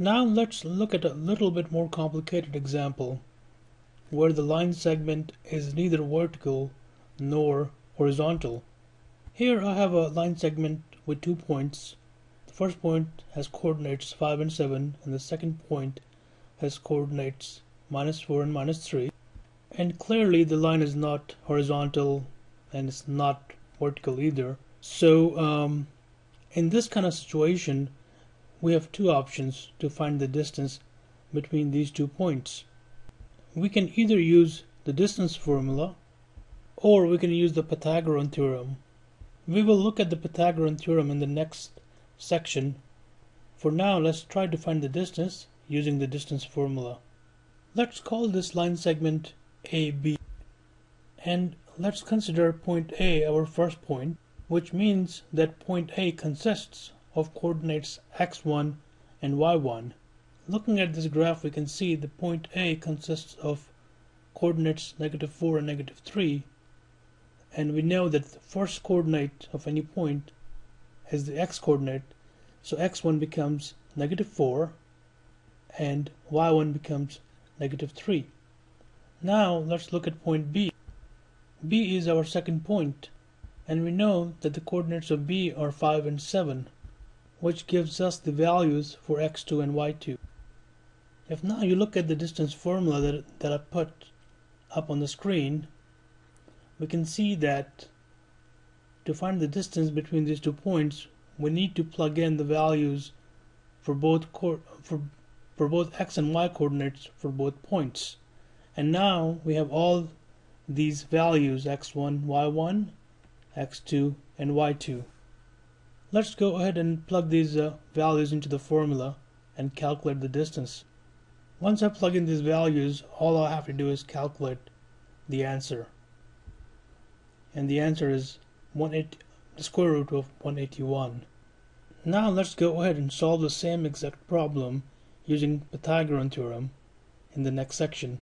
Now let's look at a little bit more complicated example where the line segment is neither vertical nor horizontal. Here I have a line segment with 2 points. The first point has coordinates 5 and 7, and the second point has coordinates -4 and -3. And clearly the line is not horizontal and it's not vertical either. So in this kind of situation, we have two options to find the distance between these 2 points. We can either use the distance formula or we can use the Pythagorean theorem. We will look at the Pythagorean theorem in the next section. For now, let's try to find the distance using the distance formula. Let's call this line segment AB, and let's consider point A our first point, which means that point A consists of coordinates x1 and y1. Looking at this graph, we can see the point A consists of coordinates -4 and -3, and we know that the first coordinate of any point is the x coordinate, so x1 becomes -4 and y1 becomes -3. Now let's look at point B. B is our second point, and we know that the coordinates of B are 5 and 7, which gives us the values for x2 and y2. If now you look at the distance formula that I put up on the screen, we can see that to find the distance between these 2 points, we need to plug in the values for both x and y coordinates for both points. And now we have all these values, x1, y1, x2, and y2. Let's go ahead and plug these values into the formula and calculate the distance. Once I plug in these values, all I have to do is calculate the answer. And the answer is the square root of 181. Now let's go ahead and solve the same exact problem using Pythagorean theorem in the next section.